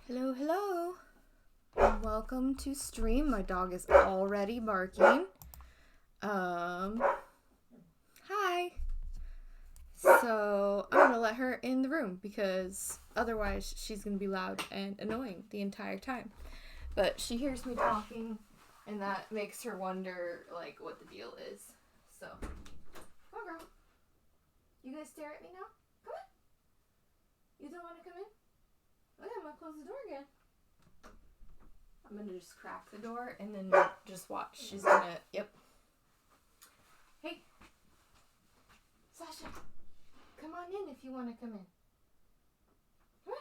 Hello, hello. Welcome to stream. My dog is already barking. Hi. So, I'm gonna let her in the room because otherwise she's gonna be loud and annoying the entire time. But she hears me talking and that makes her wonder, like, what the deal is. So, come on, girl. You gonna stare at me now? Come on. You don't wanna come in? Okay, I'm gonna close the door again. I'm gonna just crack the door and then just watch. She's gonna, yep. Hey, Sasha, come on in if you wanna come in. Come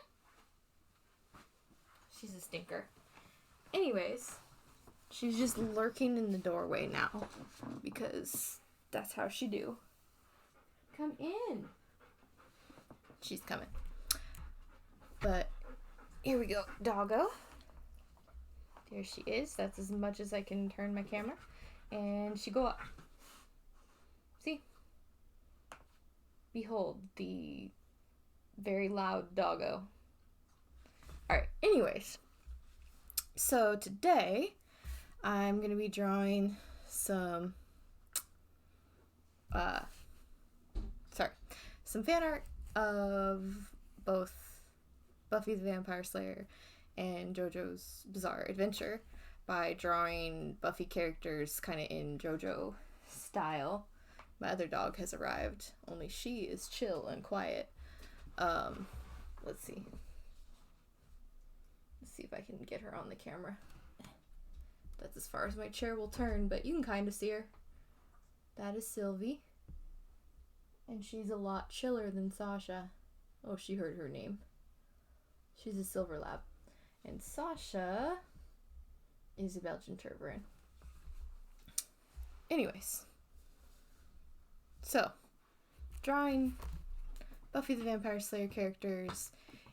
on. She's a stinker. Anyways, she's just lurking in the doorway now because that's how she do. Come in. She's coming. But here we go, doggo. There she is. That's as much as I can turn my camera. And she go up. See? Behold the very loud doggo. Alright, anyways. So today, I'm going to be drawing some fan art of both Buffy the Vampire Slayer and Jojo's Bizarre Adventure by drawing Buffy characters kind of in Jojo style. My other dog has arrived, only she is chill and quiet. Let's see. Let's see if I can get her on the camera. That's as far as my chair will turn, but you can kind of see her. That is Sylvie. And she's a lot chiller than Sasha. Oh, she heard her name. She's a silver lab. And Sasha is a Belgian Tervuren. Anyways. So, drawing Buffy the Vampire Slayer characters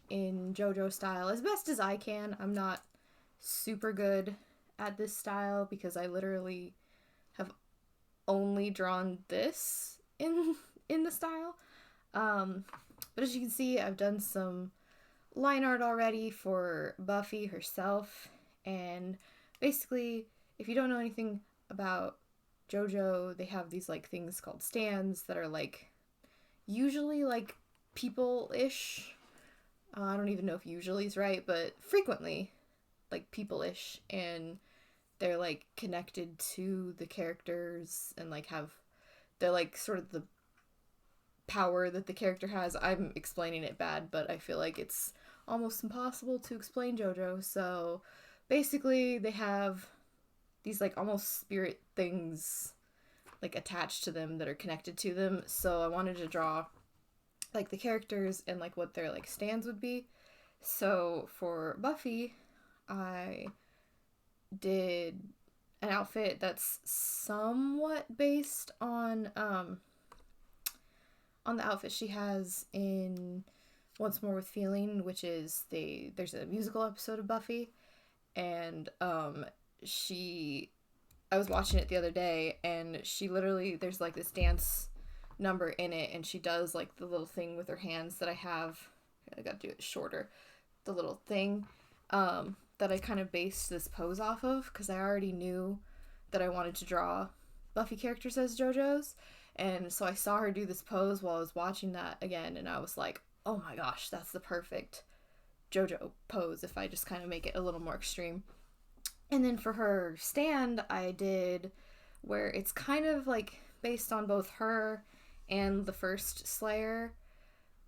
in JoJo style as best as I can. I'm not super good at this style because I literally have only drawn this in the style. But as you can see, I've done some line art already for Buffy herself, and basically, if you don't know anything about JoJo, they have these like things called stands that are like usually like people-ish. I don't even know if usually is right, but frequently like people-ish, and they're like connected to the characters and like they're like sort of the power that the character has. I'm explaining it bad, but I feel like it's almost impossible to explain JoJo. So basically they have these like almost spirit things like attached to them that are connected to them. So I wanted to draw like the characters and like what their like stands would be. So for Buffy, I did an outfit that's somewhat based on the outfit she has in Once More with Feeling, which is there's a musical episode of Buffy, and I was watching it the other day, and she literally, there's like this dance number in it, and she does like the little thing with her hands that I gotta do it shorter, the little thing that I kind of based this pose off of, because I already knew that I wanted to draw Buffy characters as JoJo's. And so I saw her do this pose while I was watching that again, and I was like, oh my gosh, that's the perfect JoJo pose if I just kind of make it a little more extreme. And then for her stand, I did where it's kind of like based on both her and the first Slayer,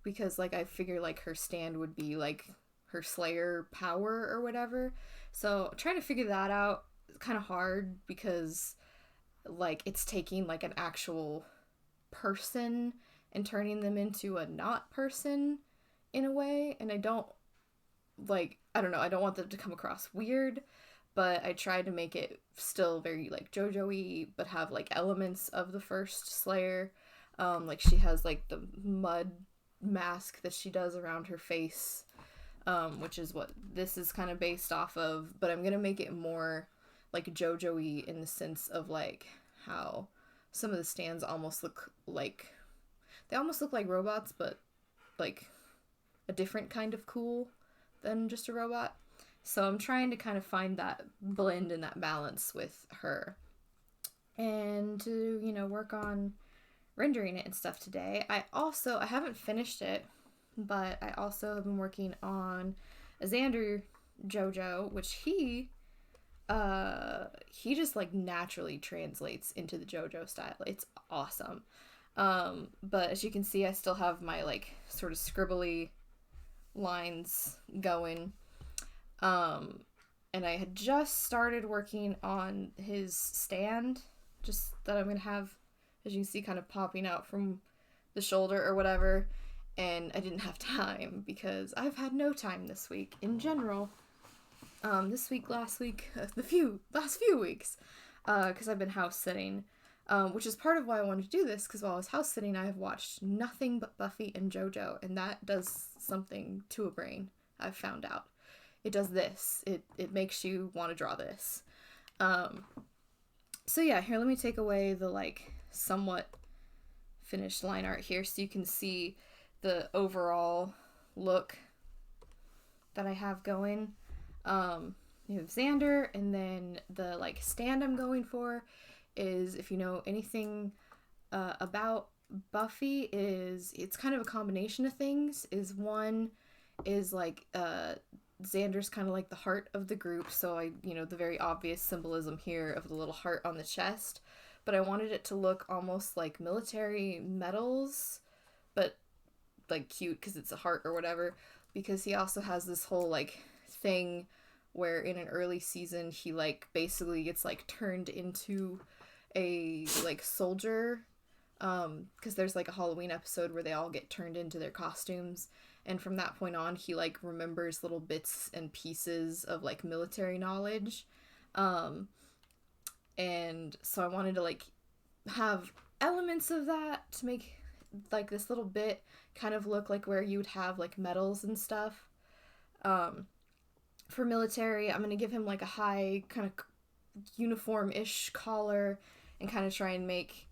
because like I figure like her stand would be like her Slayer power or whatever. So trying to figure that out is kind of hard because like it's taking like an actual person and turning them into a not person in a way, and I don't want them to come across weird, but I tried to make it still very like JoJo-y but have like elements of the first Slayer. Like she has like the mud mask that she does around her face, which is what this is kind of based off of, but I'm gonna make it more like JoJo-y in the sense of like how some of the stands almost look like robots, but like a different kind of cool than just a robot. So I'm trying to kind of find that blend and that balance with her. And to, work on rendering it and stuff today. I haven't finished it, but I also have been working on a Xander Jojo, which he just like naturally translates into the Jojo style. It's awesome. But as you can see, I still have my like sort of scribbly lines going. And I had just started working on his stand, just that I'm gonna have, as you can see, kind of popping out from the shoulder or whatever. And I didn't have time because I've had no time this week in general. This week, last week, last few weeks, because I've been house sitting, which is part of why I wanted to do this, because while I was house sitting, I have watched nothing but Buffy and Jojo, and that does something to a brain, I've found out. It does this. It makes you want to draw this. So yeah, here, let me take away the, like, somewhat finished line art here so you can see the overall look that I have going. You have Xander, and then the, like, stand I'm going for is, if you know anything about Buffy, it's kind of a combination of things. One is, like, Xander's kind of like the heart of the group, so the very obvious symbolism here of the little heart on the chest, but I wanted it to look almost like military medals, but, like, cute because it's a heart or whatever, because he also has this whole, like, thing where in an early season he, like, basically gets, like, turned into a, like, soldier, because there's, like, a Halloween episode where they all get turned into their costumes, and from that point on he, like, remembers little bits and pieces of, like, military knowledge, and so I wanted to, like, have elements of that to make, like, this little bit kind of look like where you would have, like, medals and stuff. For military, I'm gonna give him, like, a high kind of uniform-ish collar and kind of try and make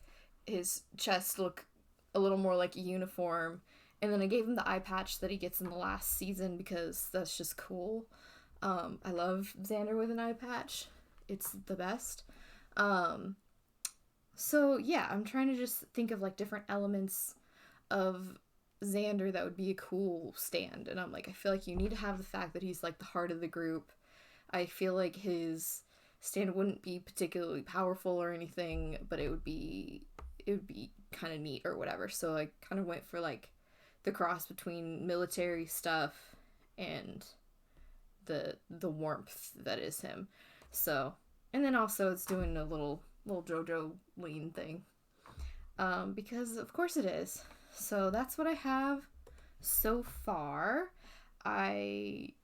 his chest look a little more like a uniform. And then I gave him the eye patch that he gets in the last season because that's just cool. I love Xander with an eye patch. It's the best. So yeah, I'm trying to just think of, like, different elements of Xander that would be a cool stand. And I'm like, I feel like you need to have the fact that he's, like, the heart of the group. I feel like his stand wouldn't be particularly powerful or anything, but it would be kind of neat or whatever. So I kind of went for, like, the cross between military stuff and the warmth that is him. So, and then also it's doing a little Jojo lean thing, because of course it is. So that's what I have so far. I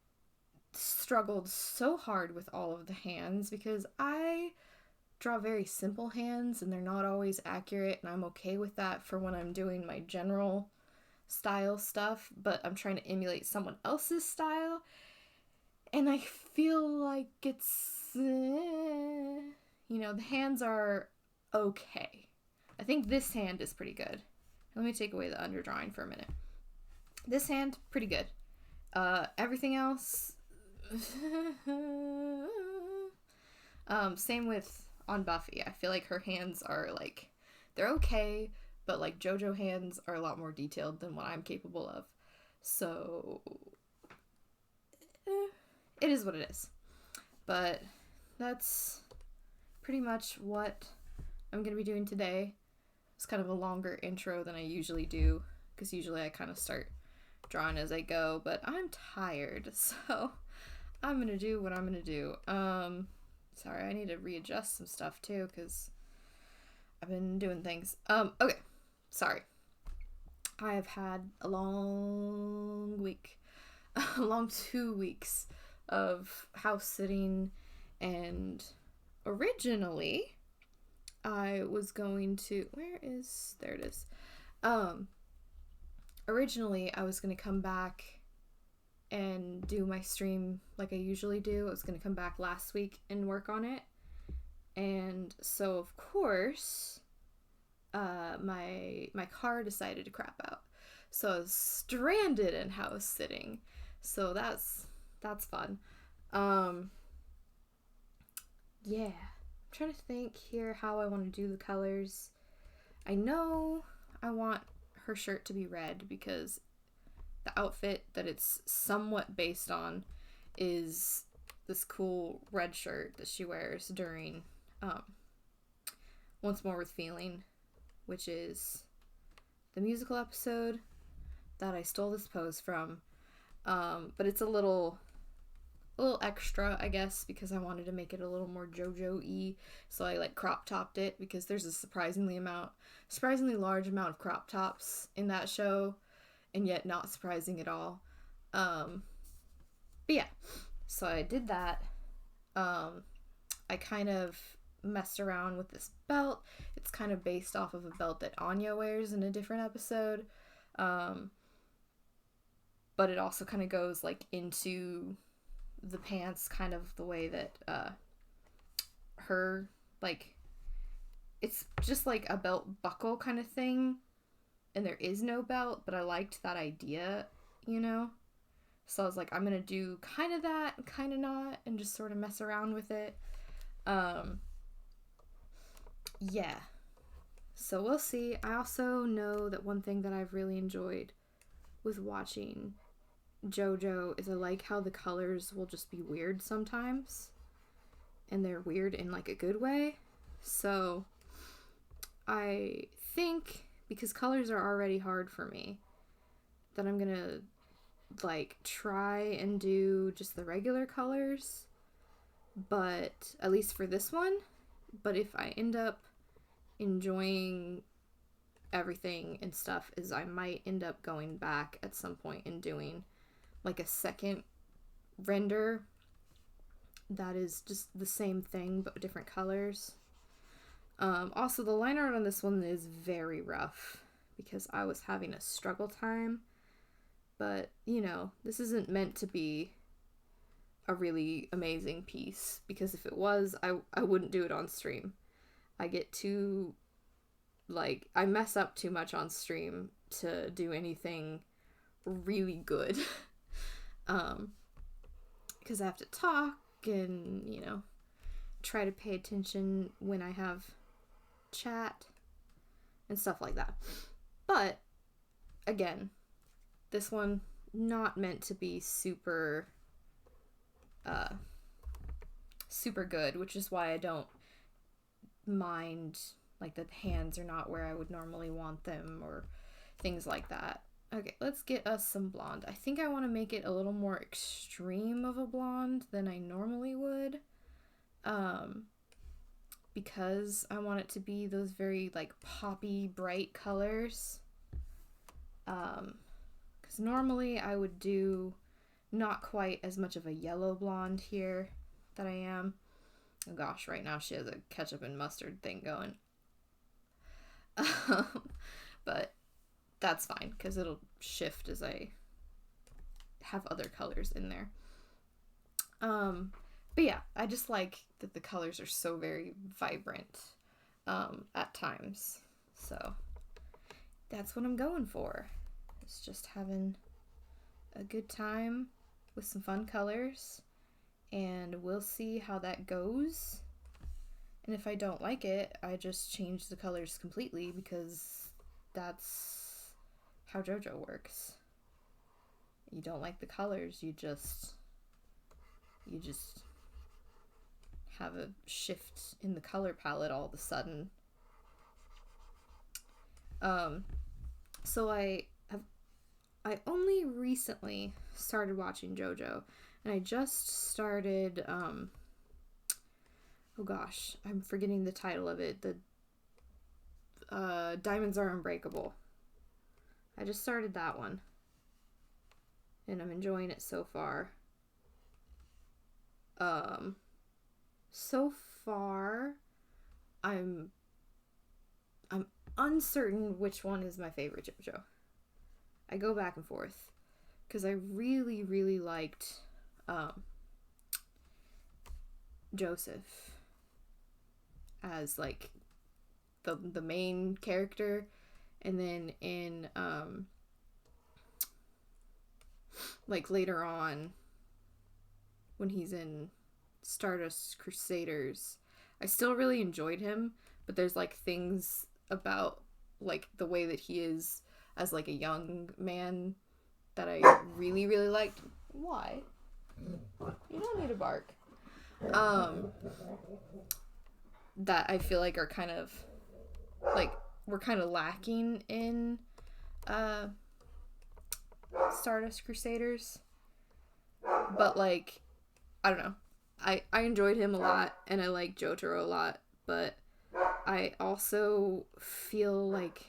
struggled so hard with all of the hands because I draw very simple hands and they're not always accurate, and I'm okay with that for when I'm doing my general style stuff, but I'm trying to emulate someone else's style, and I feel like it's, the hands are okay. I think this hand is pretty good. Let me take away the underdrawing for a minute. This hand, pretty good. Everything else, same with on Buffy. I feel like her hands are, like, they're okay, but, like, Jojo hands are a lot more detailed than what I'm capable of. So, it is what it is. But that's pretty much what I'm going to be doing today. It's kind of a longer intro than I usually do, because usually I kind of start drawing as I go, but I'm tired, so I'm going to do what I'm going to do. Sorry, I need to readjust some stuff too, because I've been doing things. Okay, sorry. I have had a long week, a long 2 weeks of house sitting, and originally I was going to, there it is. Originally I was going to come back and do my stream like I usually do. I was going to come back last week and work on it. And so, of course, my car decided to crap out. So I was stranded in house sitting. So that's that's fun. Um, yeah. I'm trying to think here how I want to do the colors. I know I want her shirt to be red because the outfit that it's somewhat based on is this cool red shirt that she wears during Once More with Feeling, which is the musical episode that I stole this pose from. But it's a little extra, I guess, because I wanted to make it a little more JoJo-y, so I like crop topped it because there's a surprisingly large amount of crop tops in that show, and yet not surprising at all. But yeah, so I did that. I kind of messed around with this belt. It's kind of based off of a belt that Anya wears in a different episode. But it also kind of goes like into the pants, kind of the way that her, like, it's just like a belt buckle kind of thing, and there is no belt, but I liked that idea, you know? So I was like, I'm gonna do kind of that, kind of not, and just sort of mess around with it. Yeah. So we'll see. I also know that one thing that I've really enjoyed with watching JoJo is I like how the colors will just be weird sometimes. And they're weird in like a good way. So I think, because colors are already hard for me, that I'm gonna like try and do just the regular colors, but at least for this one. But if I end up enjoying everything and stuff, is I might end up going back at some point and doing like a second render that is just the same thing but different colors. Also, the line art on this one is very rough because I was having a struggle time. But, you know, this isn't meant to be a really amazing piece, because if it was, I wouldn't do it on stream. I get too, like, I mess up too much on stream to do anything really good. Because I have to talk and, you know, try to pay attention when I have chat and stuff like that. But, again, this one not meant to be super good, which is why I don't mind, like, the hands are not where I would normally want them or things like that. Okay, let's get us some blonde. I think I want to make it a little more extreme of a blonde than I normally would, because I want it to be those very, like, poppy, bright colors. Because normally I would do not quite as much of a yellow blonde here that I am. Oh gosh, right now she has a ketchup and mustard thing going. But that's fine, because it'll shift as I have other colors in there. But yeah, I just like that the colors are so very vibrant at times. So that's what I'm going for. It's just having a good time with some fun colors, and we'll see how that goes. And if I don't like it, I just change the colors completely, because that's how JoJo works. You don't like the colors, you just have a shift in the color palette all of a sudden. So I only recently started watching JoJo, and I just started, oh gosh, I'm forgetting the title of it, the Diamonds Are Unbreakable. I just started that one, and I'm enjoying it so far. So far, I'm uncertain which one is my favorite JoJo. I go back and forth, because I really, really liked Joseph as, like, the main character, and then in like later on when he's in Stardust Crusaders. I still really enjoyed him, but there's like things about like the way that he is as like a young man that I really, really liked. Why? You don't need to bark. That I feel like are kind of like we're kind of lacking in Stardust Crusaders. But like I don't know. I enjoyed him a lot and I like Jojo a lot, but I also feel like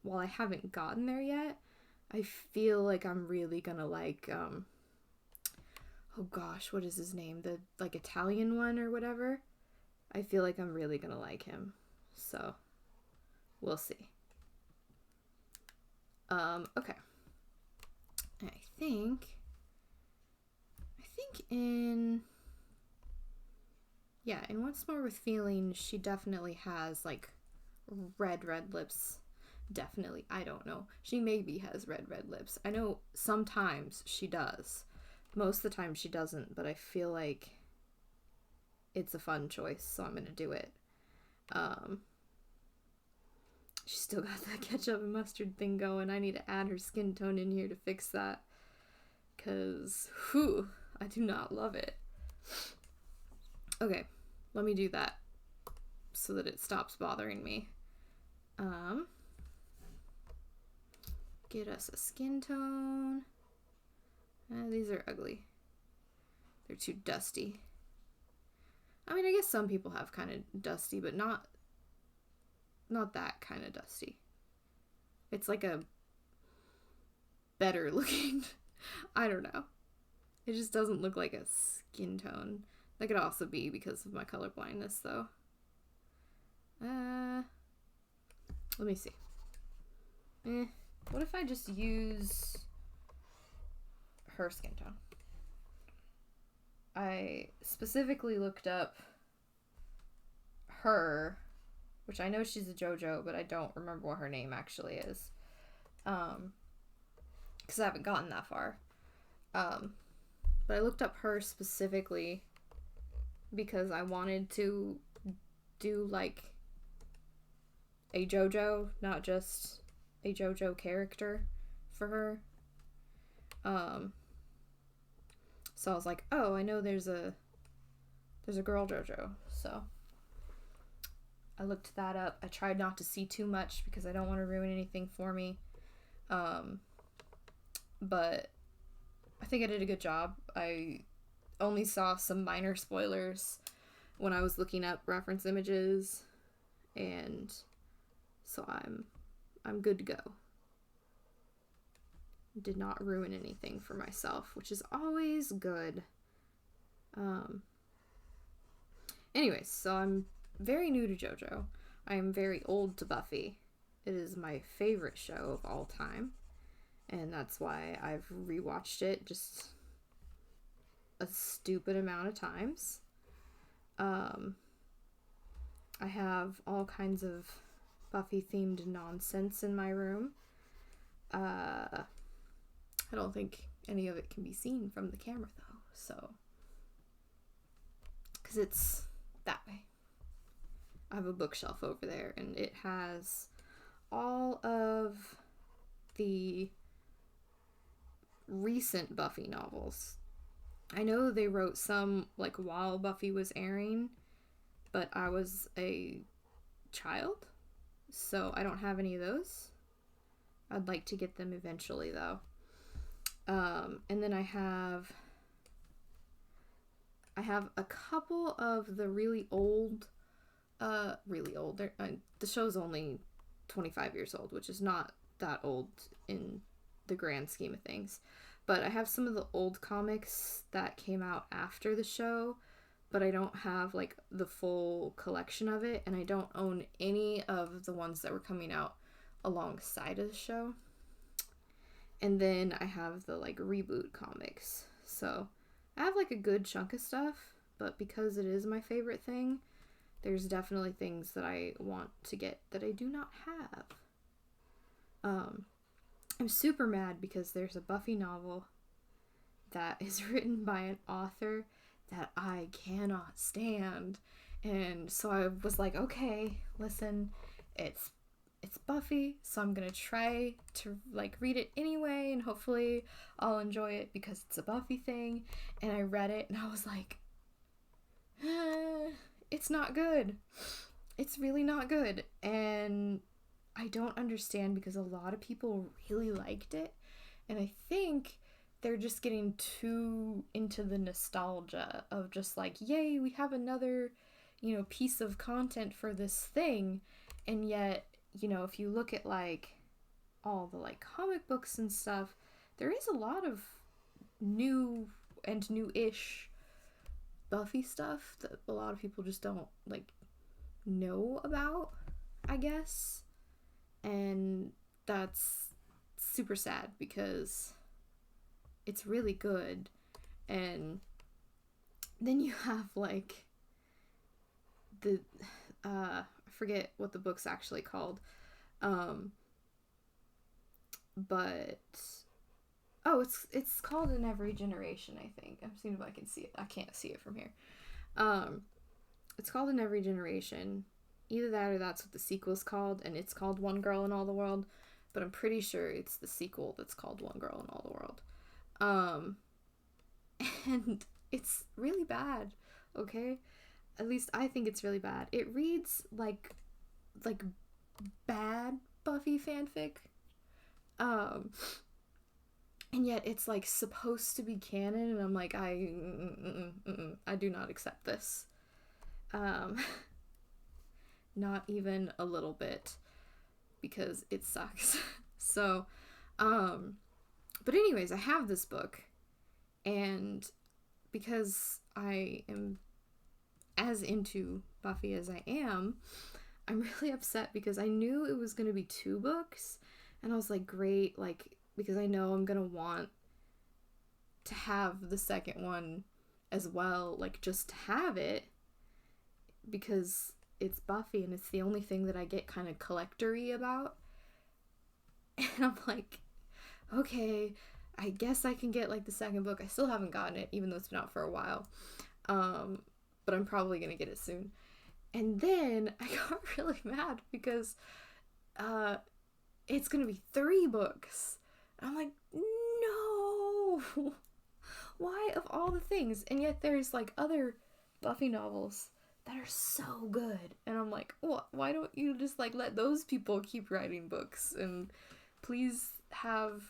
while I haven't gotten there yet, I feel like I'm really gonna like oh gosh, what is his name? The like Italian one or whatever. I feel like I'm really gonna like him. So we'll see. Okay. I think in Once More with Feeling, she definitely has like red lips. Definitely. I don't know. She maybe has red lips. I know sometimes she does. Most of the time she doesn't, but I feel like it's a fun choice, so I'm gonna do it. She's still got that ketchup and mustard thing going. I need to add her skin tone in here to fix that. Because, I do not love it. Okay, let me do that so that it stops bothering me. Get us a skin tone. These are ugly. They're too dusty. I mean, I guess some people have kind of dusty, but not that kind of dusty. It's like a better looking, I don't know. It just doesn't look like a skin tone. That could also be because of my color blindness, though. Let me see. What if I just use her skin tone? I specifically looked up her, which I know she's a Jojo, but I don't remember what her name actually is. Because I haven't gotten that far. But I looked up her specifically because I wanted to do like a Jojo, not just a Jojo character for her. So I was like, oh, I know there's a girl Jojo. So I looked that up. I tried not to see too much because I don't want to ruin anything for me. But I think I did a good job. I only saw some minor spoilers when I was looking up reference images, and so I'm good to go. Did not ruin anything for myself, which is always good. Anyways, so I'm very new to Jojo. I am very old to Buffy. It is my favorite show of all time, and that's why I've rewatched it just a stupid amount of times. I have all kinds of Buffy themed nonsense in my room. I don't think any of it can be seen from the camera though, so because it's that way. I have a bookshelf over there and it has all of the recent Buffy novels. I know they wrote some like while Buffy was airing, but I was a child, so I don't have any of those. I'd like to get them eventually though. And then I have a couple of the really old, the show's only 25 years old, which is not that old in the grand scheme of things. But I have some of the old comics that came out after the show, but I don't have like the full collection of it, and I don't own any of the ones that were coming out alongside of the show. And then I have the like reboot comics. So I have like a good chunk of stuff, but because it is my favorite thing, there's definitely things that I want to get that I do not have. I'm super mad because there's a Buffy novel that is written by an author that I cannot stand. And so I was like, okay, listen, it's Buffy, so I'm gonna try to like read it anyway, and hopefully I'll enjoy it because it's a Buffy thing. And I read it and I was like, it's not good. It's really not good. And I don't understand because a lot of people really liked it. And I think they're just getting too into the nostalgia of just like, yay, we have another, piece of content for this thing. And yet, if you look at like all the like comic books and stuff, there is a lot of new and new-ish Buffy stuff that a lot of people just don't like know about, I guess. And that's super sad because it's really good. And then you have like the I forget what the book's actually called, but it's called In Every Generation, I think. I'm seeing if I can see it. I can't see it from here. It's called In Every Generation. Either that or that's what the sequel's called, and it's called One Girl in All the World, but I'm pretty sure it's the sequel that's called One Girl in All the World. And it's really bad, okay? At least I think it's really bad. It reads like bad Buffy fanfic. And yet it's like supposed to be canon, and I'm like, I do not accept this. Not even a little bit, because it sucks. So, but anyways, I have this book, and because I am as into Buffy as I am, I'm really upset because I knew it was going to be 2 books, and I was like, great, like, because I know I'm going to want to have the second one as well, like, just to have it, because it's Buffy, and it's the only thing that I get kind of collector-y about. And I'm like, okay, I guess I can get, like, the second book. I still haven't gotten it, even though it's been out for a while. But I'm probably gonna get it soon. And then I got really mad because it's gonna be 3 books. And I'm like, no! Why of all the things? And yet there's, like, other Buffy novels that are so good. And I'm like, what? Why don't you just, like, let those people keep writing books? And please have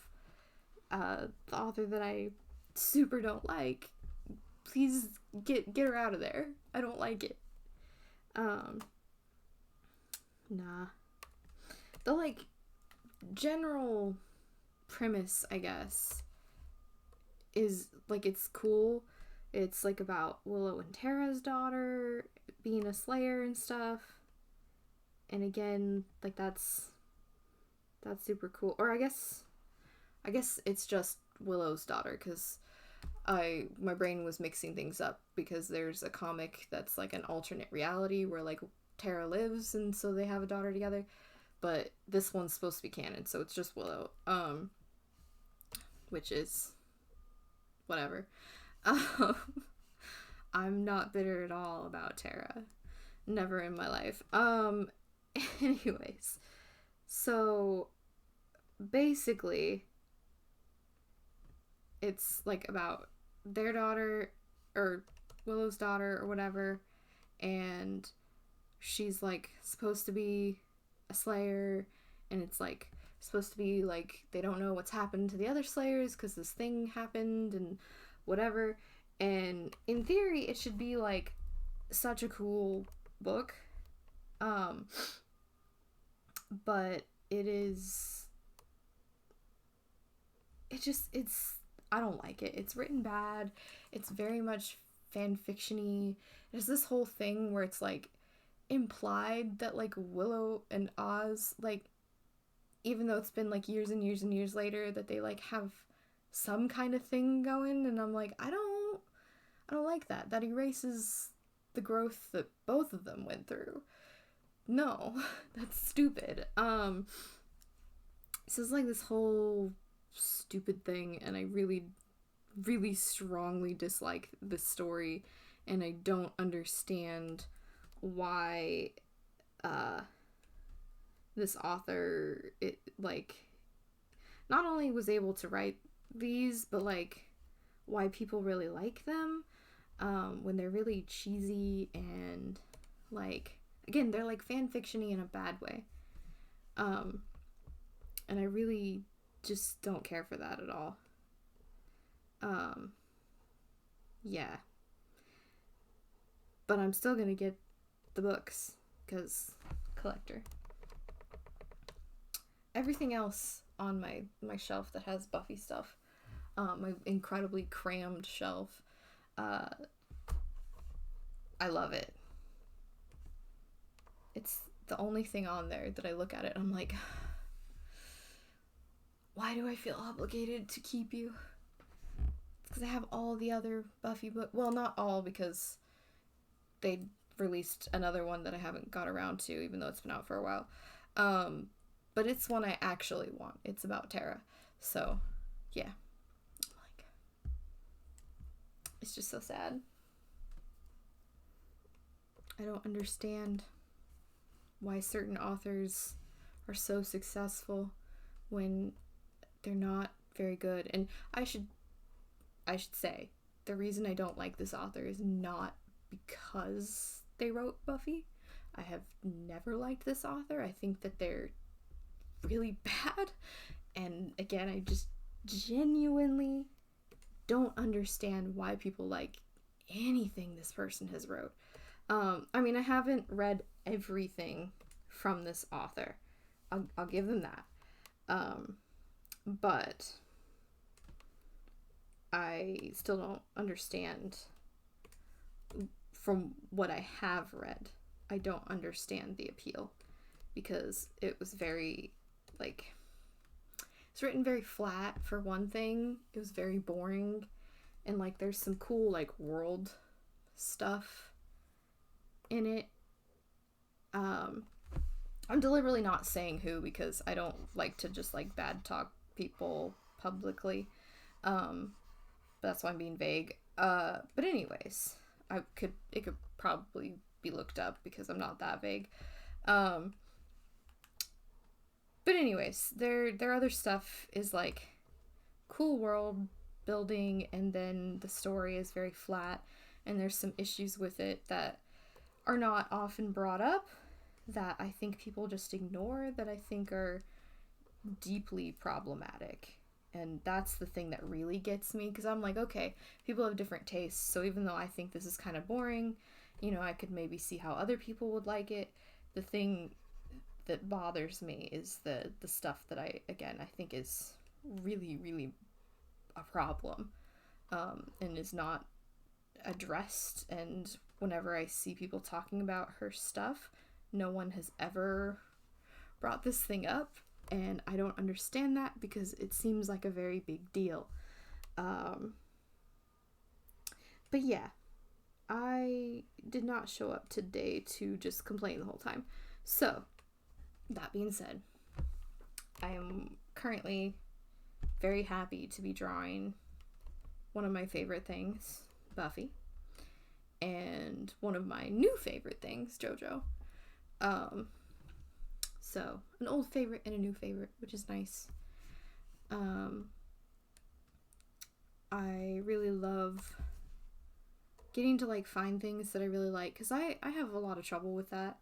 the author that I super don't like, please get her out of there. I don't like it. Nah. The, like, general premise, I guess, is, like, it's cool. It's, like, about Willow and Tara's daughter being a slayer and stuff. And again, like, that's super cool. Or I guess it's just Willow's daughter, because my brain was mixing things up, because there's a comic that's like an alternate reality where like Tara lives, and so they have a daughter together. But this one's supposed to be canon, so it's just Willow, which is whatever. I'm not bitter at all about Tara, never in my life. Anyways, so basically it's like about their daughter, or Willow's daughter, or whatever, and she's like supposed to be a slayer, and it's like supposed to be like they don't know what's happened to the other slayers because this thing happened and whatever. And in theory it should be like such a cool book, but it's I don't like it. It's written bad. It's very much fan fiction-y. There's this whole thing where it's like implied that like Willow and Oz, like, even though it's been like years and years and years later, that they like have some kind of thing going, and I'm like, I don't like that. That erases the growth that both of them went through. No, that's stupid. So it's like this whole stupid thing, and I really really strongly dislike this story, and I don't understand why this author, not only was able to write these, but why people really like them, when they're really cheesy and again, they're fan fiction-y in a bad way. And I really just don't care for that at all. Yeah. But I'm still gonna get the books, because collector. Everything else on my shelf that has Buffy stuff, my incredibly crammed shelf, I love it. It's the only thing on there that I look at it and I'm like, why do I feel obligated to keep you? Because I have all the other Buffy books. Well, not all, because they released another one that I haven't got around to, even though it's been out for a while. But it's one I actually want. It's about Tara. So, yeah. It's just so sad. I don't understand why certain authors are so successful when they're not very good. And I should say, the reason I don't like this author is not because they wrote Buffy. I have never liked this author. I think that they're really bad. And again, I just genuinely don't understand why people like anything this person has wrote. I mean, I haven't read everything from this author. I'll give them that. But I still don't understand. From what I have read, I don't understand the appeal, because it was very, it's written very flat, for one thing. It was very boring, and there's some cool world stuff in it. I'm deliberately not saying who, because I don't like to just bad talk people publicly. That's why I'm being vague. But anyways, it could probably be looked up, because I'm not that vague. But anyways, their other stuff is cool world building, and then the story is very flat, and there's some issues with it that are not often brought up, that I think people just ignore, that I think are deeply problematic. And that's the thing that really gets me, because I'm okay, people have different tastes, so even though I think this is kind of boring, I could maybe see how other people would like it. The thing that bothers me is the stuff that I think is really, really a problem, and is not addressed. And whenever I see people talking about her stuff, no one has ever brought this thing up, and I don't understand that, because it seems like a very big deal. But yeah, I did not show up today to just complain the whole time. So, that being said, I am currently very happy to be drawing one of my favorite things, Buffy, and one of my new favorite things, Jojo. So, an old favorite and a new favorite, which is nice. I really love getting to find things that I really like, because I have a lot of trouble with that,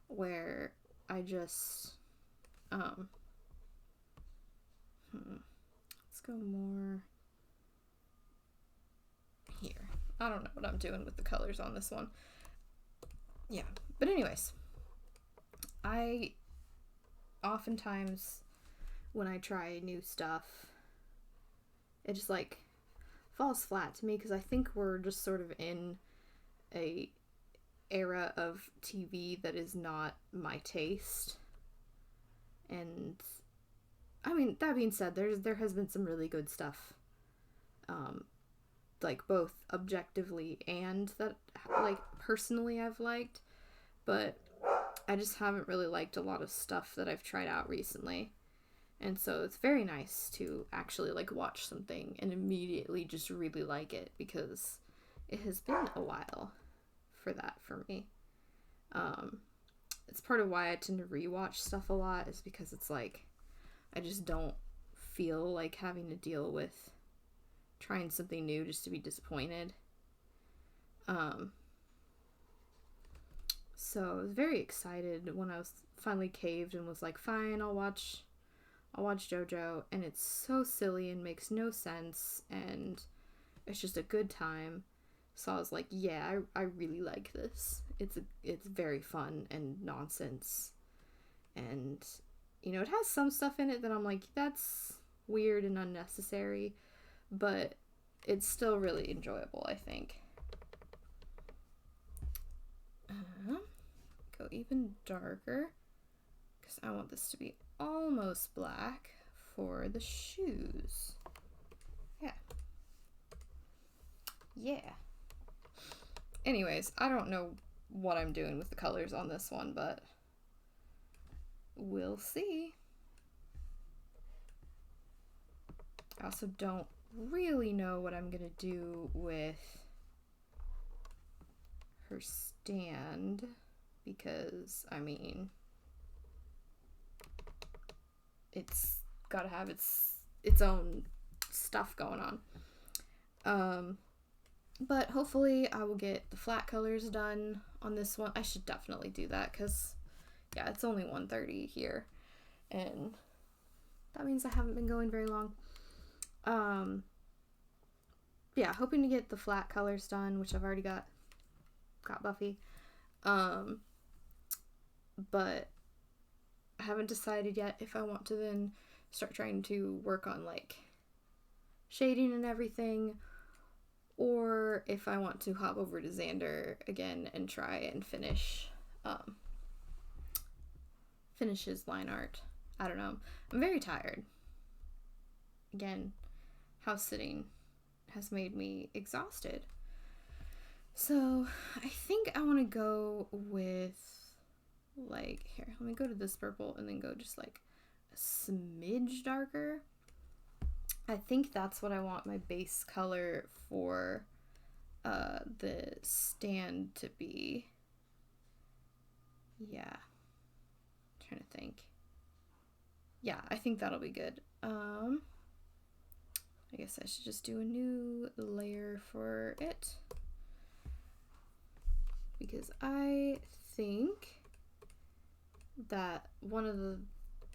where I just let's go more here. I don't know what I'm doing with the colors on this one. Yeah, but anyways, I oftentimes, when I try new stuff, it just falls flat to me, because I think we're just sort of in a era of TV that is not my taste. And I mean, that being said, there has been some really good stuff, both objectively and that personally I've liked, but I just haven't really liked a lot of stuff that I've tried out recently. And so it's very nice to actually like watch something and immediately just really like it, because it has been a while for that for me. It's part of why I tend to rewatch stuff a lot, is because it's like I just don't feel like having to deal with trying something new just to be disappointed. So I was very excited when I was finally caved and was like, fine, I'll watch Jojo, and it's so silly and makes no sense, and it's just a good time. So I was like, yeah, I really like this. It's very fun and nonsense, and it has some stuff in it that I'm like, that's weird and unnecessary, but it's still really enjoyable, I think. Go even darker, because I want this to be almost black for the shoes. Yeah. Anyways, I don't know what I'm doing with the colors on this one, but we'll see. I also don't really know what I'm gonna do with her stand, because it's gotta have its own stuff going on. But hopefully I will get the flat colors done on this one. I should definitely do that, because yeah, it's only 1:30 here, and that means I haven't been going very long. Yeah, hoping to get the flat colors done, which I've already got Buffy. But I haven't decided yet if I want to then start trying to work on like shading and everything, or if I want to hop over to Xander again and try and finish his line art. I don't know. I'm very tired. Again, house sitting has made me exhausted. So I think I want to go with, like, here, let me go to this purple and then go just like a smidge darker. I think that's what I want my base color for the stand to be. Yeah. I'm trying to think. Yeah, I think that'll be good. I guess I should just do a new layer for it, because I think that one of the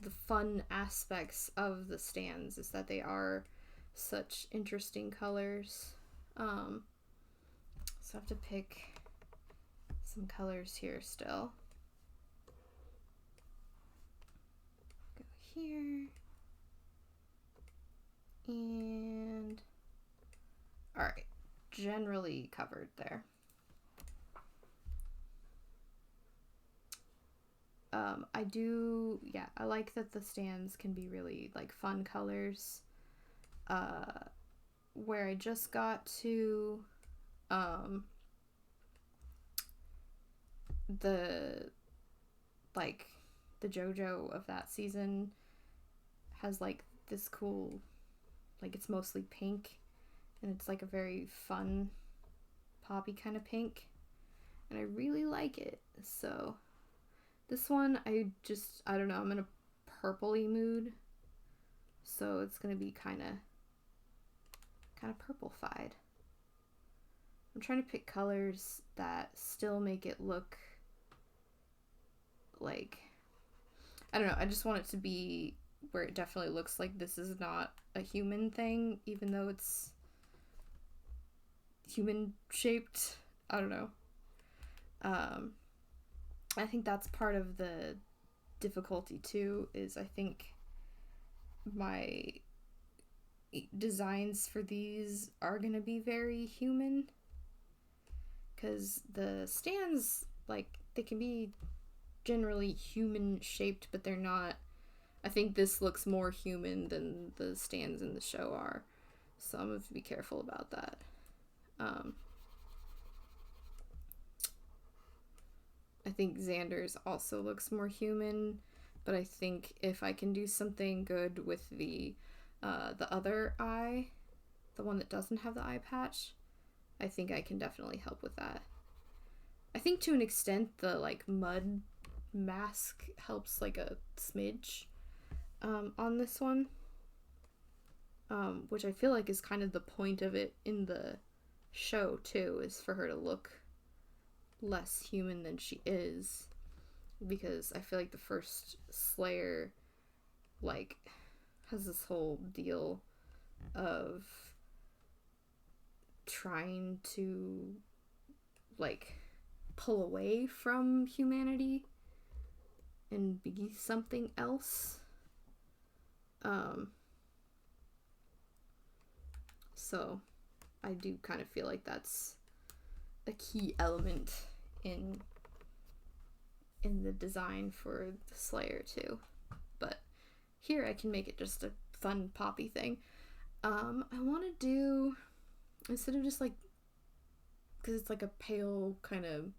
fun aspects of the stands is that they are such interesting colors. So I have to pick some colors here still. Go here. And alright, generally covered there. I like that the stands can be really like fun colors. Where I just got to the Jojo of that season has like this cool, like, it's mostly pink, and it's like a very fun poppy kind of pink, and I really like it. So this one, I don't know, I'm in a purpley mood, so it's gonna be kind of purple-fied. I'm trying to pick colors that still make it look like, I don't know, I just want it to be where it definitely looks like this is not a human thing, even though it's human shaped. I don't know. I think that's part of the difficulty too, is I think my designs for these are gonna be very human, because the stands, like, they can be generally human shaped, but they're not. I think this looks more human than the stands in the show are, so I'm gonna have to be careful about that. I think Xander's also looks more human, but I think if I can do something good with the other eye, the one that doesn't have the eye patch, I think I can definitely help with that. I think to an extent the like mud mask helps like a smidge on this one, which I feel like is kind of the point of it in the show too, is for her to look less human than she is, because I feel like the first Slayer like has this whole deal of trying to like pull away from humanity and be something else. So I do kind of feel like that's a key element in the design for the Slayer too. But here I can make it just a fun poppy thing. I want to do, instead of just like, because it's like a pale kind of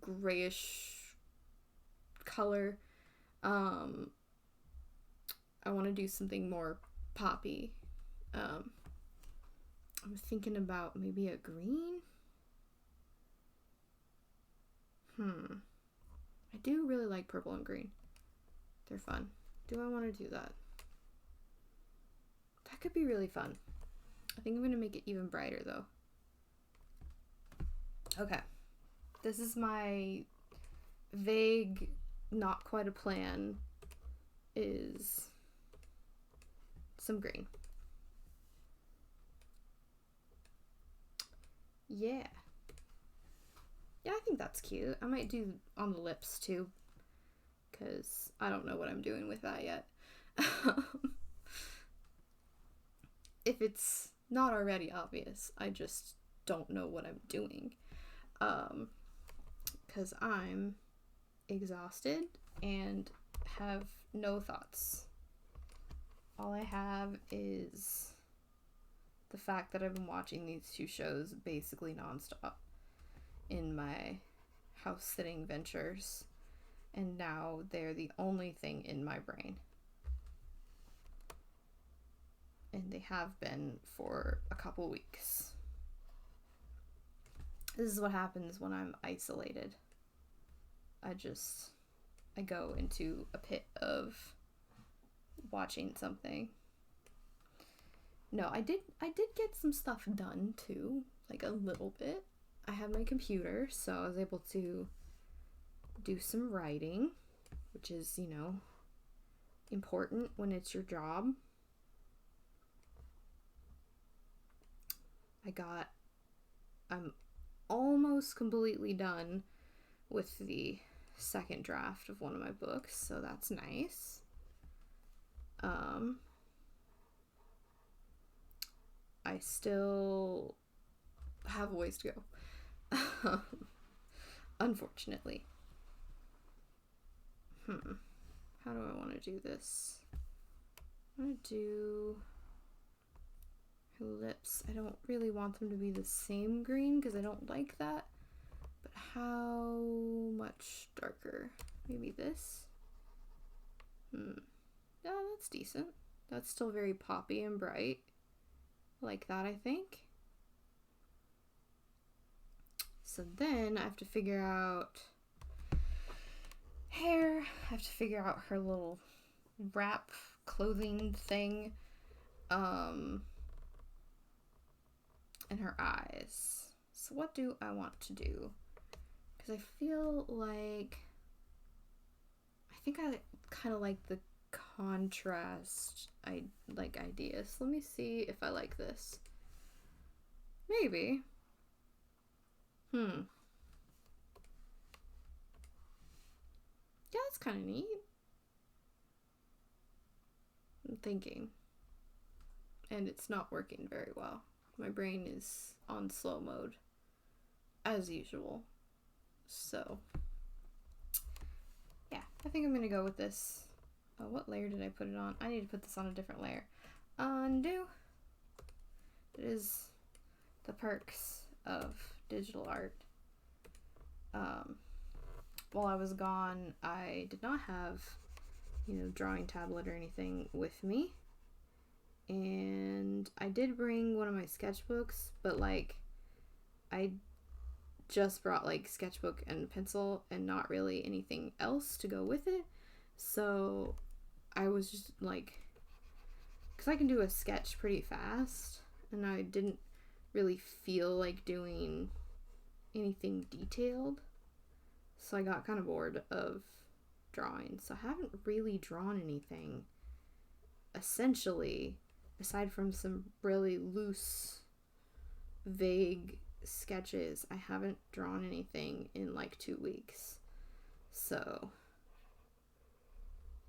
grayish color, I want to do something more poppy. I'm thinking about maybe a green. I do really like purple and green. They're fun. Do I want to do that? That could be really fun. I think I'm going to make it even brighter though. Okay. This is my vague, not quite a plan, is some green. Yeah. Yeah, I think that's cute. I might do on the lips too, because I don't know what I'm doing with that yet. If it's not already obvious, I just don't know what I'm doing. Because I'm exhausted and have no thoughts. All I have is the fact that I've been watching these two shows basically nonstop in my house sitting ventures, and now they're the only thing in my brain. And they have been for a couple weeks. This is what happens when I'm isolated. I go into a pit of watching something. No, I did get some stuff done too, like a little bit. I had my computer, so I was able to do some writing, which is, you know, important when it's your job. I'm almost completely done with the second draft of one of my books, so that's nice. I still have a ways to go. Unfortunately. How do I want to do this? I'm going to do her lips. I don't really want them to be the same green because I don't like that. But how much darker? Maybe this? Yeah, that's decent. That's still very poppy and bright. Like that, I think. So then I have to figure out hair. I have to figure out her little wrap clothing thing. And her eyes. So what do I want to do? Because I feel like I think I kind of like the contrast ideas. Let me see if I like this. Maybe. Yeah, that's kind of neat. I'm thinking. And it's not working very well. My brain is on slow mode, as usual. So, yeah, I think I'm going to go with this. What layer did I put it on? I need to put this on a different layer. Undo. It is the perks of digital art. while I was gone, I did not have, drawing tablet or anything with me. And I did bring one of my sketchbooks, but, like, I just brought, like, sketchbook and pencil and not really anything else to go with it. So I was just, like, because I can do a sketch pretty fast, and I didn't really feel like doing anything detailed. So I got kind of bored of drawing. So I haven't really drawn anything, essentially, aside from some really loose, vague sketches. I haven't drawn anything in like 2 weeks. So,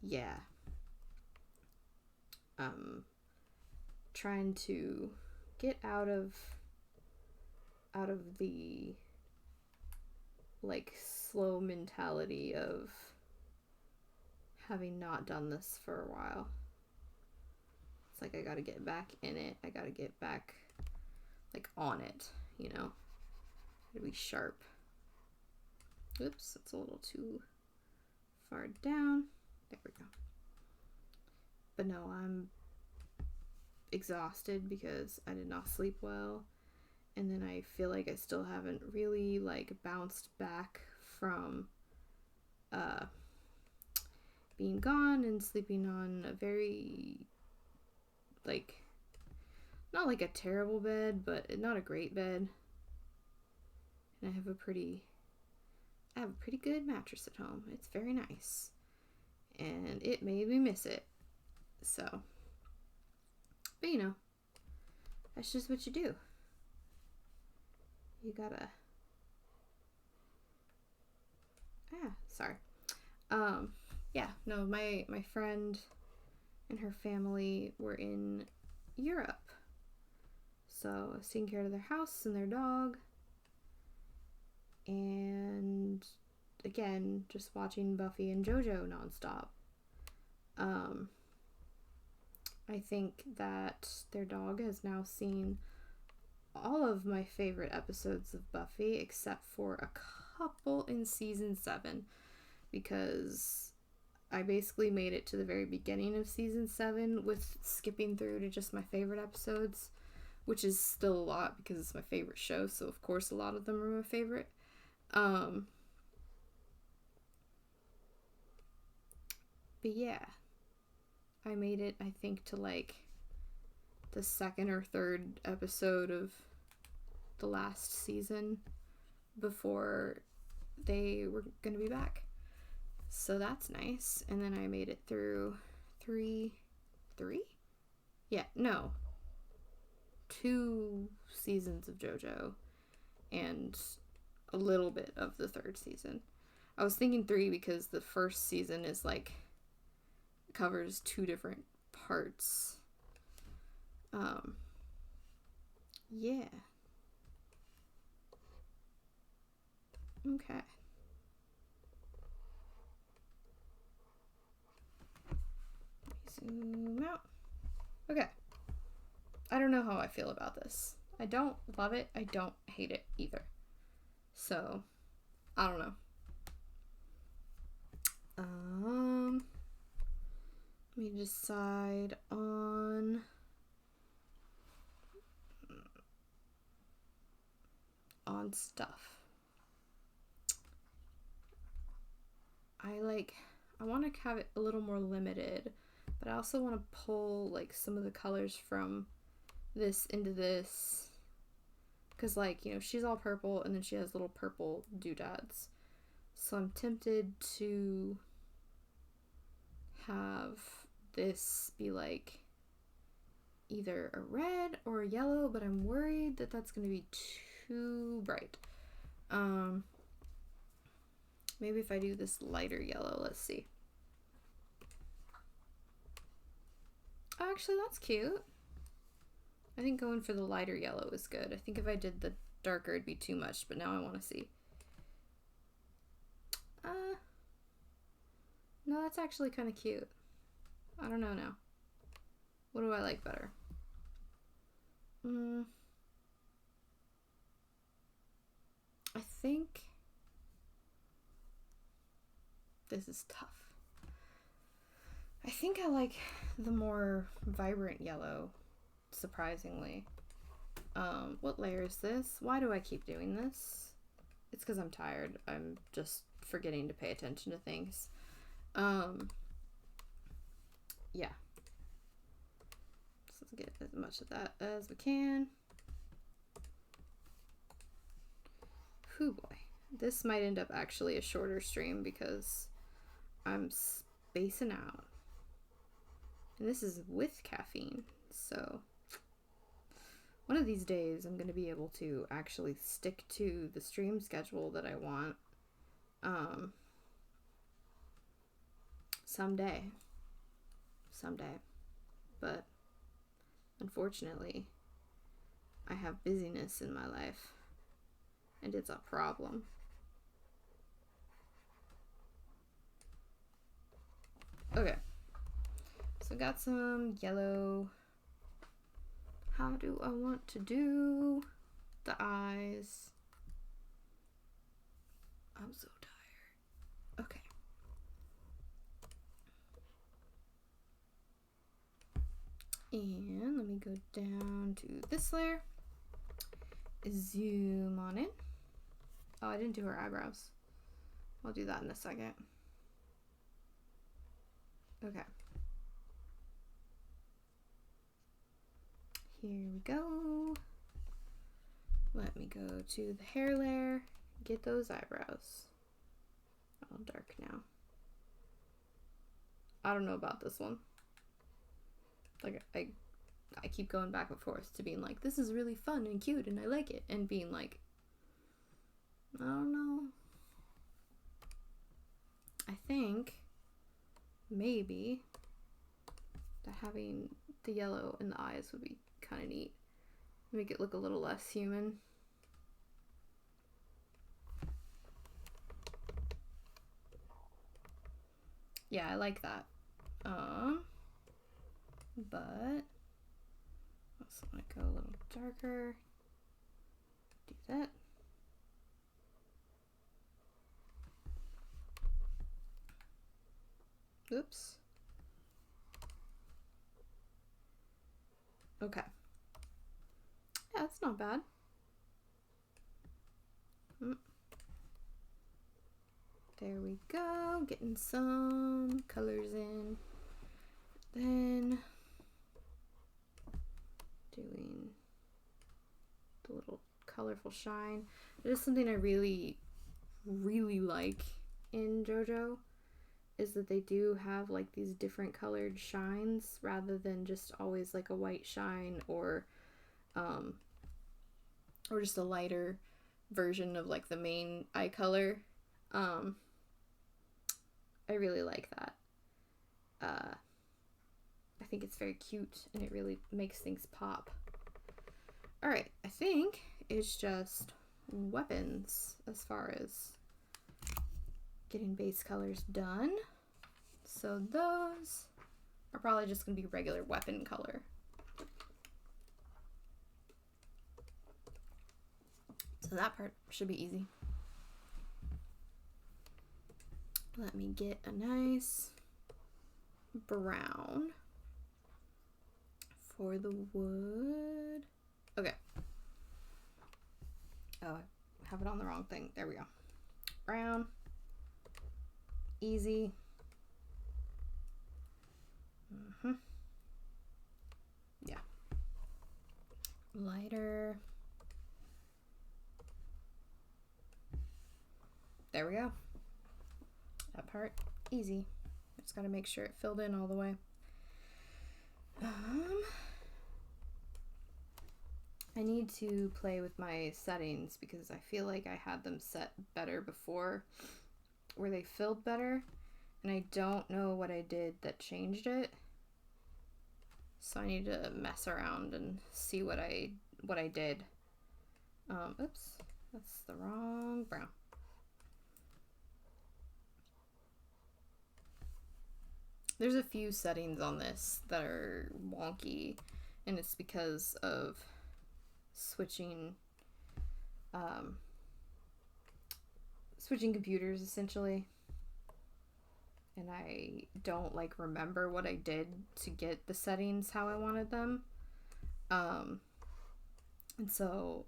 yeah. Trying to get out of the, like, slow mentality of having not done this for a while. It's like I gotta get back in it. I gotta get back, like, on it, Gotta be sharp. Oops, that's a little too far down. There we go. But no, I'm exhausted because I did not sleep well. And then I feel like I still haven't really, like, bounced back from being gone and sleeping on a very, like, not like a terrible bed, but not a great bed. And I have a pretty good mattress at home. It's very nice. And it made me miss it. So, but that's just what you do. You gotta, sorry. Yeah, no, my friend and her family were in Europe. So I was taking care of their house and their dog. And again, just watching Buffy and Jojo nonstop. I think that their dog has now seen all of my favorite episodes of Buffy except for a couple in season 7, because I basically made it to the very beginning of season 7 with skipping through to just my favorite episodes, which is still a lot because it's my favorite show, so of course a lot of them are my favorite. But yeah, I made it, I think, to like the second or third episode of the last season before they were gonna be back. So that's nice. And then I made it through 2 seasons of Jojo and a little bit of the 3rd season. I was thinking 3 because the first season is like covers 2 different parts. Yeah. Okay. Zoom out. Okay. I don't know how I feel about this. I don't love it. I don't hate it either. So, I don't know. Let me decide on stuff. I want to have it a little more limited, but I also want to pull like some of the colors from this into this, because like, she's all purple and then she has little purple doodads, so I'm tempted to have this be like either a red or a yellow, but I'm worried that that's going to be too bright. Maybe if I do this lighter yellow, let's see. Oh, actually, that's cute. I think going for the lighter yellow is good. I think if I did the darker, it'd be too much, but now I want to see. No, that's actually kind of cute. I don't know now. What do I like better? I think This is tough. I think I like the more vibrant yellow, surprisingly. What layer is this? Why do I keep doing this? It's because I'm tired. I'm just forgetting to pay attention to things. Yeah. So let's get as much of that as we can. Whew, boy. This might end up actually a shorter stream because I'm spacing out. And this is with caffeine, so one of these days I'm going to be able to actually stick to the stream schedule that I want. Someday. But unfortunately, I have busyness in my life, and it's a problem. Okay. So got some yellow. How do I want to do the eyes? I'm so tired. Okay. And let me go down to this layer. Zoom on in. Oh, I didn't do her eyebrows. I'll do that in a second. Okay. Here we go. Let me go to the hair layer. Get those eyebrows. All dark now. I don't know about this one. Like, I keep going back and forth to being like, this is really fun and cute and I like it, and being like, I don't know. I think maybe that having the yellow in the eyes would be kind of neat. Make it look a little less human. Yeah, I like that. But I also want to go a little darker. Do that. Oops. Okay. Yeah, that's not bad. There we go. Getting some colors in. Then doing the little colorful shine. It is something I really, really like in Jojo, is that they do have like these different colored shines rather than just always like a white shine or just a lighter version of like the main eye color. I really like that. I think it's very cute and it really makes things pop. Alright, I think it's just weapons as far as getting base colors done. So those are probably just going to be regular weapon color. So that part should be easy. Let me get a nice brown for the wood. Okay. Oh, I have it on the wrong thing. There we go. Brown. Easy. Yeah. Lighter. There we go. That part, easy. Just gotta make sure it filled in all the way. I need to play with my settings because I feel like I had them set better before, where they filled better, and I don't know what I did that changed it. So I need to mess around and see what I did. Oops, that's the wrong brown. There's a few settings on this that are wonky, and it's because of switching computers, essentially. and I don't like remember what I did to get the settings how I wanted them. And so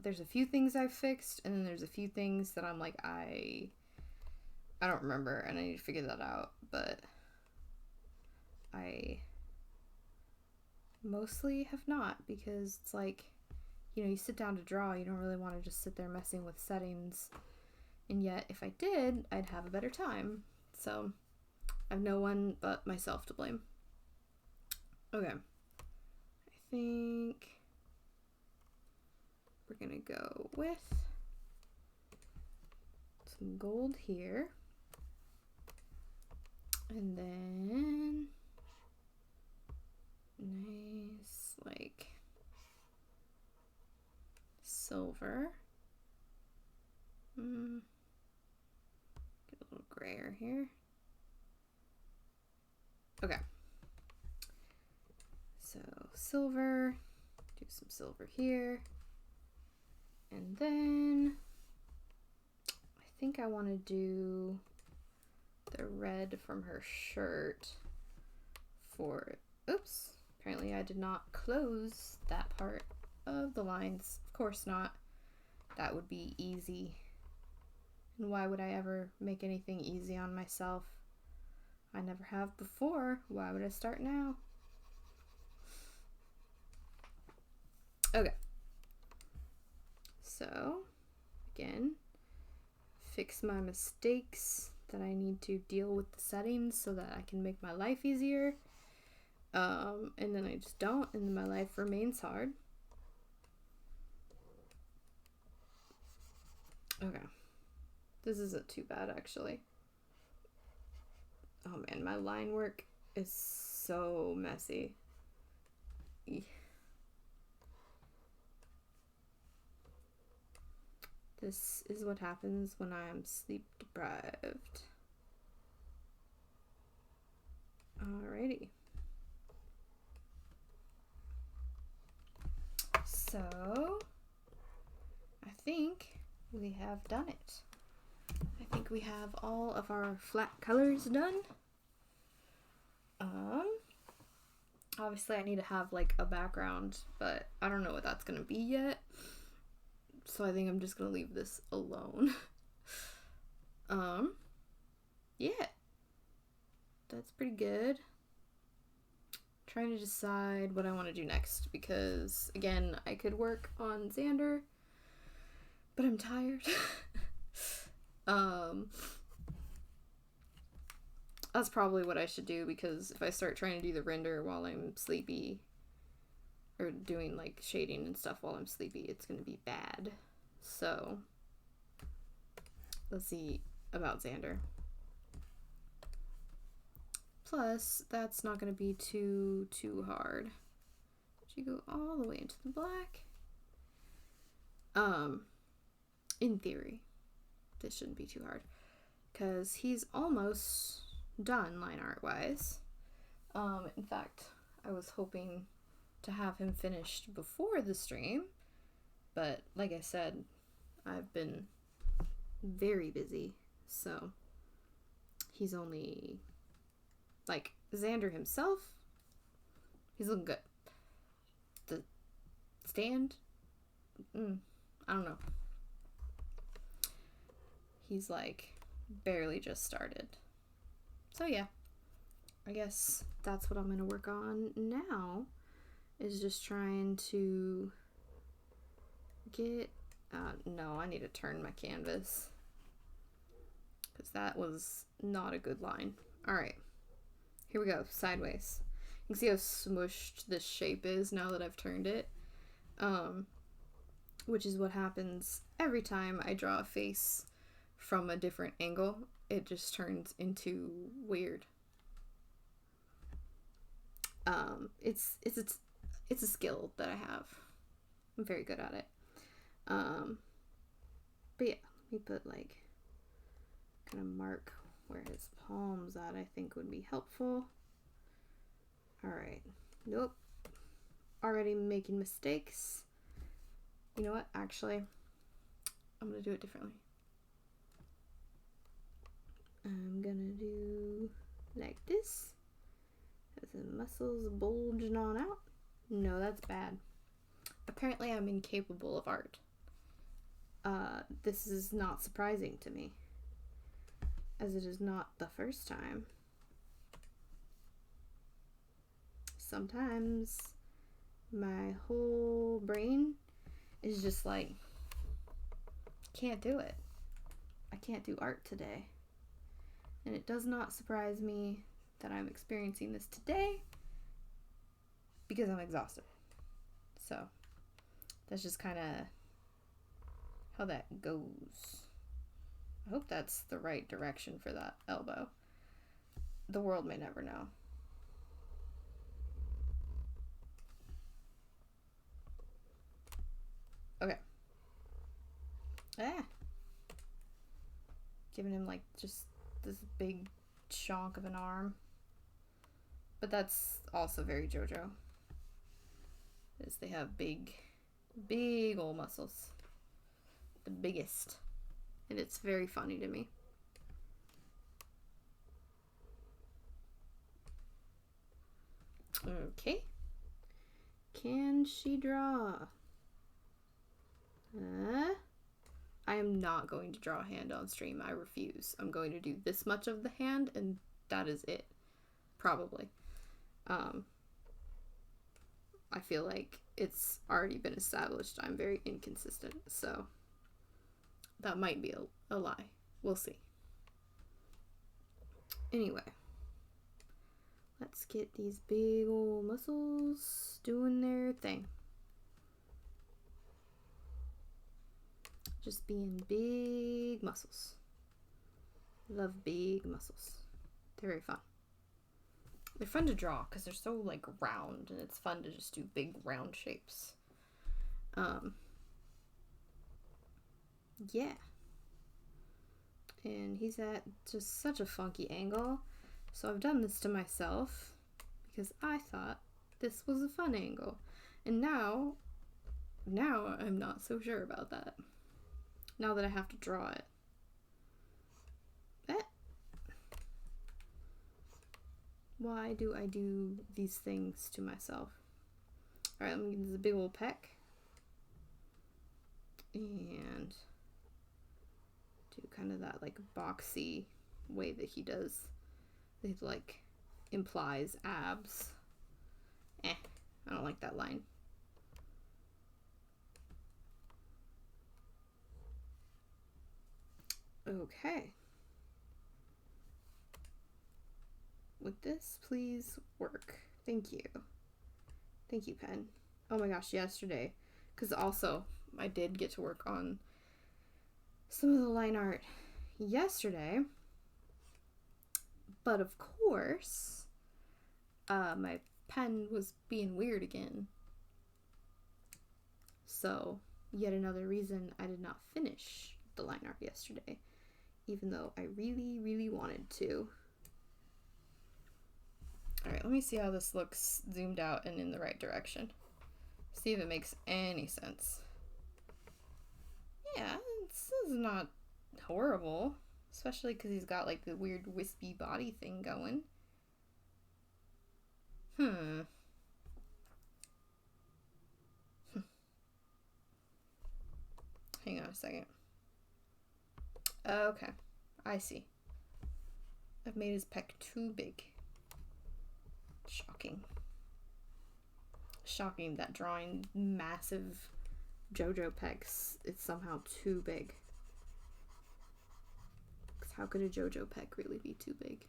there's a few things I've fixed, and then there's a few things that I'm like, I don't remember, and I need to figure that out. But I mostly have not, because it's like, you sit down to draw, you don't really want to just sit there messing with settings. And yet, if I did, I'd have a better time. So, I have no one but myself to blame. Okay. I think we're gonna go with some gold here. And then nice, like, silver. Get a little grayer here. Okay. So silver, do some silver here. And then I think I want to do the red from her shirt for, oops, apparently I did not close that part of the lines. Of course not. That would be easy. And why would I ever make anything easy on myself? I never have before. Why would I start now? Okay. So, again, fix my mistakes that I need to deal with the settings so that I can make my life easier. And then I just don't, and then my life remains hard. Okay. This isn't too bad, actually. Oh man, my line work is so messy. This is what happens when I'm sleep deprived. Alrighty. So, I think we have done it. I think we have all of our flat colors done. Obviously I need to have like a background, but I don't know what that's gonna be yet. So I think I'm just gonna leave this alone. Yeah. That's pretty good. Trying to decide what I want to do next, because again, I could work on Xander, but I'm tired. That's probably what I should do, because if I start trying to do the render while I'm sleepy, or doing like shading and stuff while I'm sleepy, it's gonna be bad. So let's see about Xander. Plus, that's not gonna be too hard. Should you go all the way into the black? In theory, this shouldn't be too hard, because he's almost done line art wise. In fact, I was hoping to have him finished before the stream, but like I said, I've been very busy, so he's only, like, Xander himself, he's looking good. The stand, I don't know. He's like barely just started. So yeah, I guess that's what I'm gonna work on now, is just trying to get, no, I need to turn my canvas, because that was not a good line. Alright, here we go, sideways. You can see how smushed this shape is now that I've turned it, which is what happens every time I draw a face from a different angle. It just turns into weird. It's a skill that I have. I'm very good at it. But yeah, let me put like, kind of mark where his palm's at, I think would be helpful. Alright. Nope. Already making mistakes. You know what? Actually, I'm gonna do it differently. I'm gonna do like this. Has the muscles bulging on out. No, that's bad. Apparently I'm incapable of art. This is not surprising to me, as it is not the first time. Sometimes my whole brain is just like, can't do it. I can't do art today. And it does not surprise me that I'm experiencing this today because I'm exhausted. So that's just kind of how that goes. I hope that's the right direction for that elbow. The world may never know. Okay. Giving him like just this big chunk of an arm. But that's also very Jojo. Is they have big old muscles. The biggest. And it's very funny to me. Okay. Can she draw? I am not going to draw a hand on stream. I refuse. I'm going to do this much of the hand and that is it. Probably. I feel like it's already been established I'm very inconsistent, so that might be a lie. We'll see. Anyway, let's get these big old muscles doing their thing. Just being big muscles. Love big muscles. They're very fun. They're fun to draw because they're so like round, and it's fun to just do big round shapes. Yeah. And he's at just such a funky angle. So I've done this to myself because I thought this was a fun angle. And now I'm not so sure about that. Now that I have to draw it. Why do I do these things to myself? Alright, let me give this a big old peck. And do kind of that like boxy way that he does. It like implies abs. I don't like that line. Okay. Would this please work? Thank you. Thank you, pen. Oh my gosh, yesterday. Because also, I did get to work on some of the line art yesterday. But of course, my pen was being weird again. So, yet another reason I did not finish the line art yesterday. Even though I really, really wanted to. Alright, let me see how this looks zoomed out and in the right direction. See if it makes any sense. Yeah, this is not horrible. Especially because he's got like the weird wispy body thing going. Hang on a second. Okay, I see. I've made his pec too big. Shocking. Shocking that drawing massive Jojo pecs is somehow too big. Because how could a Jojo pec really be too big?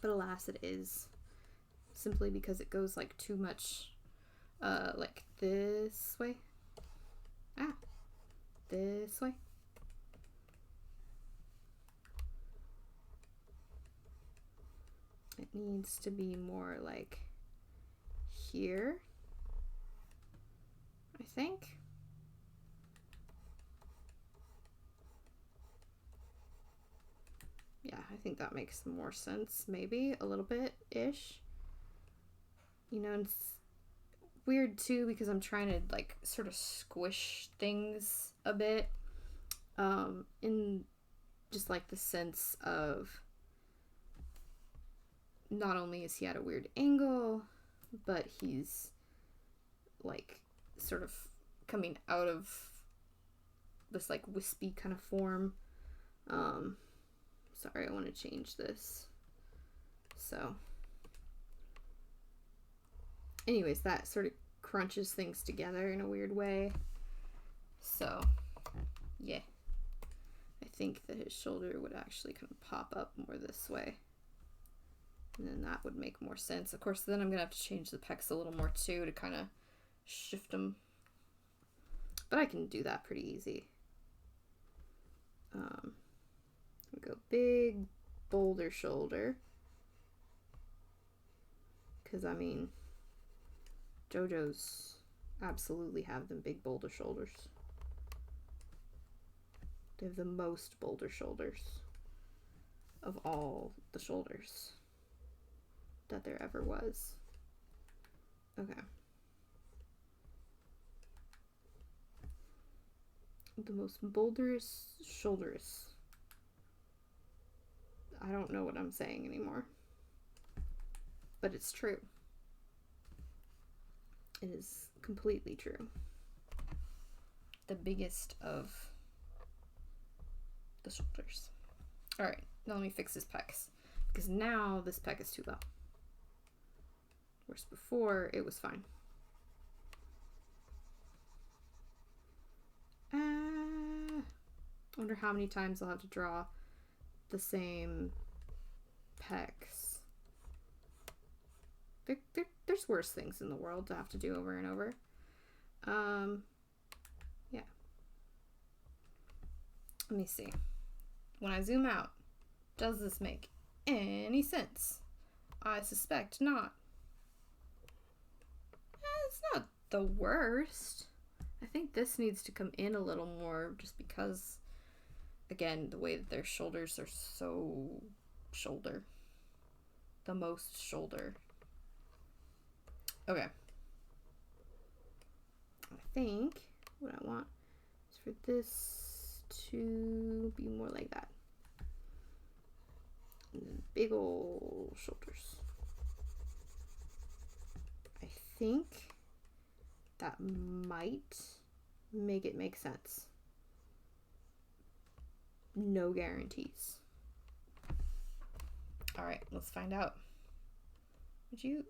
But alas, it is. Simply because it goes like too much, like this way. This way. It needs to be more like here, I think. Yeah, I think that makes more sense, maybe a little bit-ish. You know, it's weird too because I'm trying to like sort of squish things a bit in just like the sense of not only is he at a weird angle, but he's like sort of coming out of this like wispy kind of form. Sorry, I want to change this. So anyways, that sort of crunches things together in a weird way. So yeah, I think that his shoulder would actually kind of pop up more this way. And then that would make more sense. Of course, then I'm going to have to change the pecs a little more too to kind of shift them. But I can do that pretty easy. We go big boulder shoulder. Because, I mean, Jojo's absolutely have them big boulder shoulders. They have the most boulder shoulders of all the shoulders that there ever was. Okay. The most boulderous shoulders. I don't know what I'm saying anymore. But it's true. It is completely true. The biggest of the shoulders. Alright, now let me fix his pecs. Because now this pec is too low. Whereas before, it was fine. I wonder how many times I'll have to draw the same pecs. There's worse things in the world to have to do over and over. Yeah. Let me see. When I zoom out, does this make any sense? I suspect not. It's not the worst. I think this needs to come in a little more just because, again, the way that their shoulders are so shoulder. The most shoulder. Okay. I think what I want is for this to be more like that. And then big old shoulders. I think that might make it make sense. No guarantees. All right, let's find out. Would you?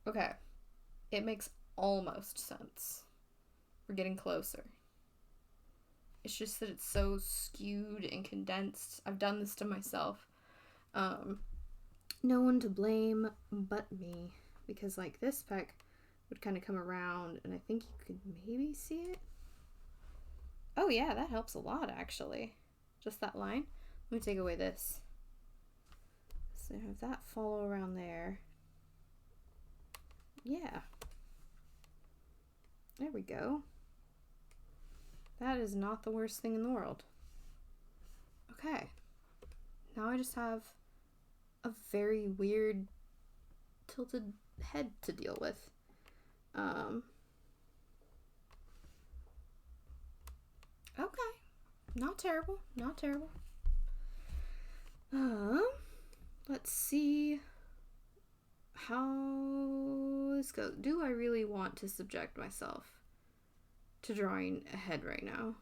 Okay, it makes almost sense. We're getting closer. It's just that it's so skewed and condensed. I've done this to myself. No one to blame but me. Because like this pec would kind of come around and I think you could maybe see it. Oh yeah, that helps a lot actually. Just that line. Let me take away this. So have that follow around there. Yeah. There we go. That is not the worst thing in the world. Okay. Now I just have a very weird tilted head to deal with. Okay. Not terrible. Not terrible. Let's see how this goes. Do I really want to subject myself to drawing a head right now?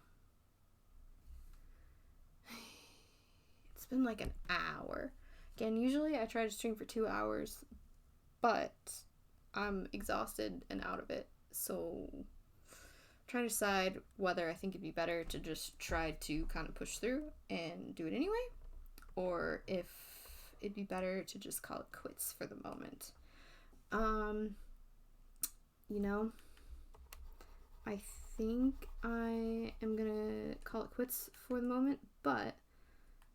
It's been like an hour. Again, usually I try to stream for 2 hours, but I'm exhausted and out of it. So I'm trying to decide whether I think it'd be better to just try to kind of push through and do it anyway, or if it'd be better to just call it quits for the moment. You know, I think I am gonna call it quits for the moment, but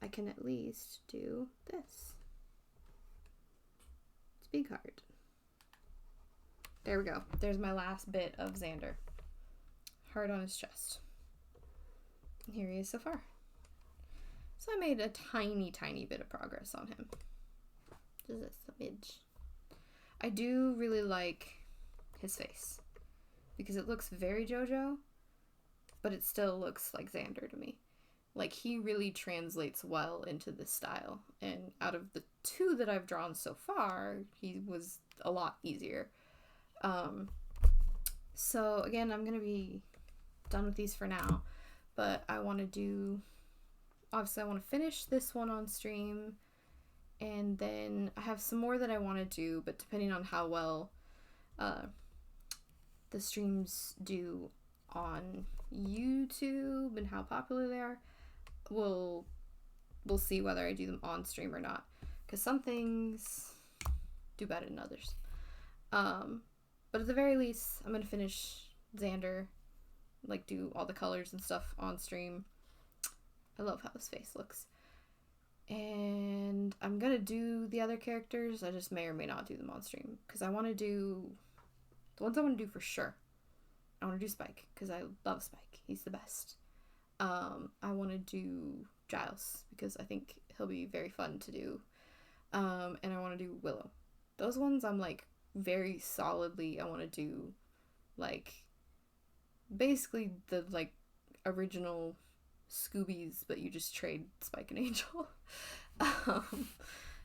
I can at least do this. Speed card. There we go. There's my last bit of Xander. Heart on his chest. And here he is so far. So I made a tiny, tiny bit of progress on him. Just a smidge. I do really like his face because it looks very Jojo, but it still looks like Xander to me. Like, he really translates well into this style, and out of the two that I've drawn so far, he was a lot easier. So again, I'm gonna be done with these for now, but I want to do, obviously I want to finish this one on stream, and then I have some more that I want to do, but depending on how well the streams do on YouTube and how popular they are, we'll see whether I do them on stream or not, because some things do better than others. But at the very least, I'm gonna finish Xander, like do all the colors and stuff on stream. I love how his face looks. And I'm gonna do the other characters. I just may or may not do them on stream, because I want to do the ones I want to do for sure. I want to do Spike, because I love Spike. He's the best. I want to do Giles, because I think he'll be very fun to do. And I want to do Willow. Those ones I'm like very solidly, I want to do like basically the like original Scoobies, but you just trade Spike and Angel.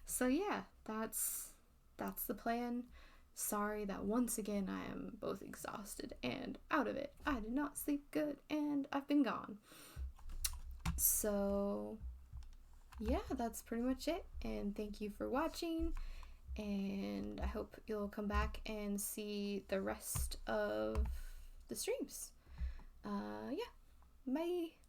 So yeah, that's the plan. Sorry that once again I am both exhausted and out of it. I did not sleep good and I've been gone. So yeah, that's pretty much it, and thank you for watching, and I hope you'll come back and see the rest of the streams. Yeah, bye.